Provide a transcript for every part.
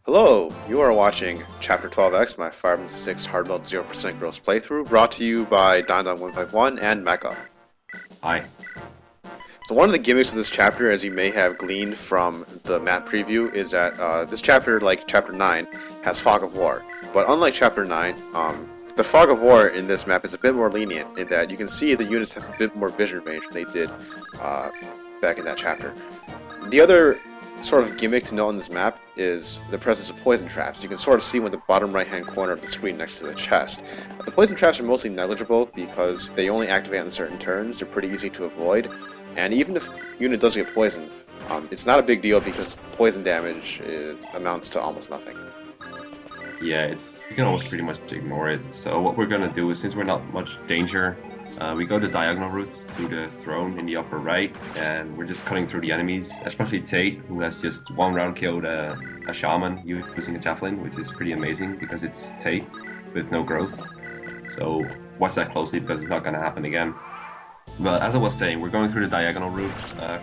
Hello, you are watching Chapter 12X, my FE6 hard mode 0% gross playthrough, brought to you by Don151 and Mekkah. Hi. So one of the gimmicks of this chapter, as you may have gleaned from the map preview, is that this chapter, like Chapter 9, has Fog of War. But unlike Chapter 9, the Fog of War in this map is a bit more lenient in that you can see the units have a bit more vision range than they did back in that chapter. The other sort of gimmick to know on this map is the presence of poison traps. You can sort of see them in the bottom right hand corner of the screen next to the chest. The poison traps are mostly negligible because they only activate on certain turns, they're pretty easy to avoid, and even if a unit does get poisoned, it's not a big deal because poison damage amounts to almost nothing. Yeah, you can almost pretty much ignore it. So what we're gonna do is, since we're not much danger, we go the diagonal routes to the throne in the upper right, and we're just cutting through the enemies, especially Tate, who has just one round killed a shaman using a javelin, which is pretty amazing because it's Tate with no growth. So watch that closely because it's not gonna happen again. But as I was saying, we're going through the diagonal route,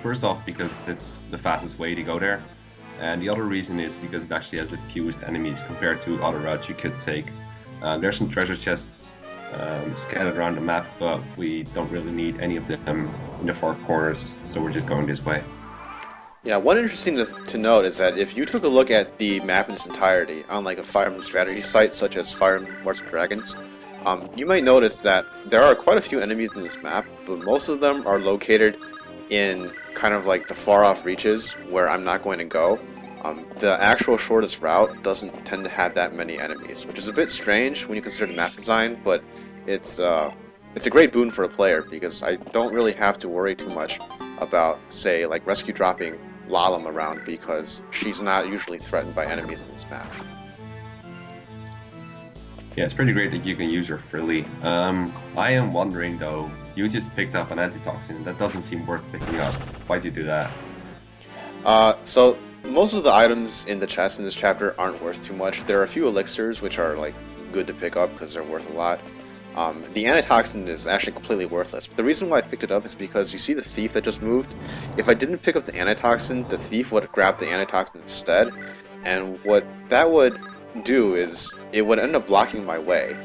first off because it's the fastest way to go there, and the other reason is because it actually has the fewest enemies compared to other routes you could take. There's some treasure chests scattered around the map, but we don't really need any of them in the far corners, so we're just going this way. Yeah, one interesting to note is that if you took a look at the map in its entirety on like a Fire Emblem strategy site such as Fire Emblem Wars of Dragons, you might notice that there are quite a few enemies in this map, but most of them are located in kind of like the far off reaches where I'm not going to go. The actual shortest route doesn't tend to have that many enemies, which is a bit strange when you consider the map design, but it's a great boon for a player because I don't really have to worry too much about, say, like rescue dropping Lalem around because she's not usually threatened by enemies in this map. Yeah, it's pretty great that you can use your frilly. I am wondering though, you just picked up an antitoxin. That doesn't seem worth picking up. Why'd you do that? So most of the items in the chest in this chapter aren't worth too much. There are a few elixirs which are like good to pick up because they're worth a lot. The Antitoxin is actually completely worthless. But the reason why I picked it up is because you see the thief that just moved? If I didn't pick up the Antitoxin, the thief would have grabbed the Antitoxin instead. And what that would do is it would end up blocking my way.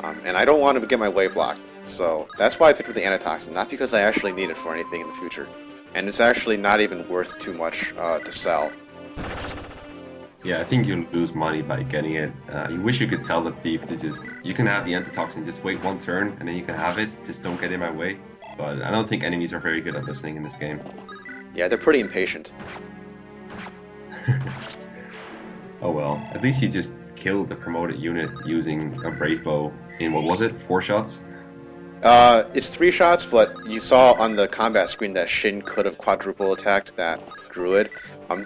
And I don't want to get my way blocked. So that's why I picked up the Antitoxin, not because I actually need it for anything in the future. And it's actually not even worth too much to sell. Yeah, I think you'll lose money by getting it. You wish you could tell the thief to just, you can have the antitoxin, just wait one turn and then you can have it, just don't get in my way. But I don't think enemies are very good at listening in this game. Yeah, they're pretty impatient. Oh well, at least you just killed the promoted unit using a brave bow in, what was it, 4 shots? It's 3 shots, but you saw on the combat screen that Shin could have quadruple attacked that druid.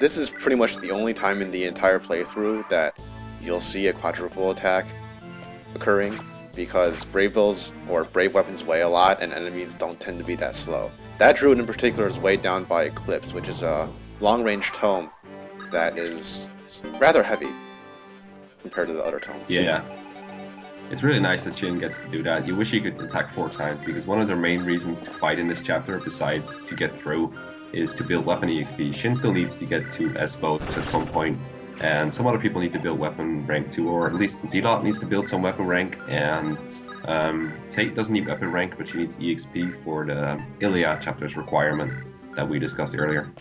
This is pretty much the only time in the entire playthrough that you'll see a quadruple attack occurring, because brave bows or brave weapons weigh a lot and enemies don't tend to be that slow. That druid in particular is weighed down by Eclipse, which is a long-range tome that is rather heavy compared to the other tomes. Yeah. It's really nice that Shin gets to do that. You wish he could attack 4 times, because one of the main reasons to fight in this chapter, besides to get through, is to build weapon EXP. Shin still needs to get to S-bows at some point, and some other people need to build weapon rank too, or at least Zealot needs to build some weapon rank, and Tate doesn't need weapon rank, but she needs EXP for the Iliad chapter's requirement that we discussed earlier.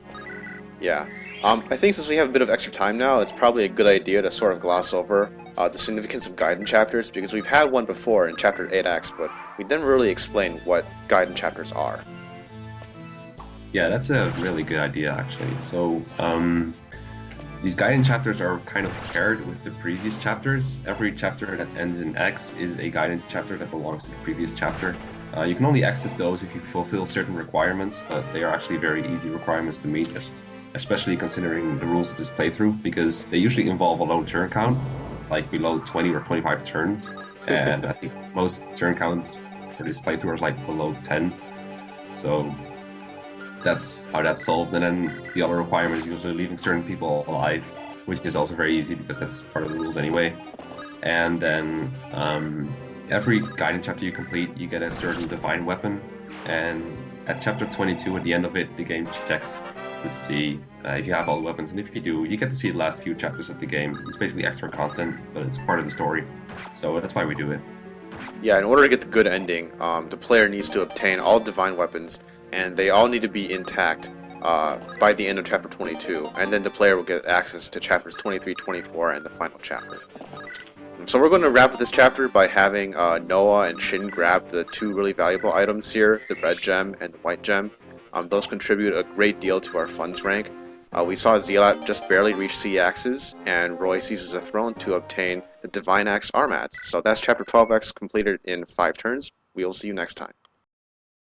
Yeah. I think since we have a bit of extra time now, it's probably a good idea to sort of gloss over the significance of Gaiden chapters, because we've had one before in Chapter 8X, but we didn't really explain what Gaiden chapters are. Yeah, that's a really good idea, actually. So, these Gaiden chapters are kind of paired with the previous chapters. Every chapter that ends in X is a Gaiden chapter that belongs to the previous chapter. You can only access those if you fulfill certain requirements, but they are actually very easy requirements to meet, especially considering the rules of this playthrough, because they usually involve a low turn count, like below 20 or 25 turns, and I think most turn counts for this playthrough are like below 10. So that's how that's solved. And then the other requirement is usually leaving certain people alive, which is also very easy because that's part of the rules anyway. And then every Gaiden chapter you complete, you get a certain divine weapon, and at chapter 22, at the end of it, the game checks to to see if you have all the weapons, and if you do, you get to see the last few chapters of the game. It's basically extra content, but it's part of the story, so that's why we do it. Yeah, in order to get the good ending, the player needs to obtain all divine weapons, and they all need to be intact by the end of chapter 22, and then the player will get access to chapters 23, 24, and the final chapter. So we're going to wrap up this chapter by having Noah and Shin grab the two really valuable items here, the red gem and the white gem. Those contribute a great deal to our funds rank. We saw Zealot just barely reach C axes, and Roy seizes a throne to obtain the Divine Axe Armads. So that's chapter 12X completed in 5 turns. We will see you next time.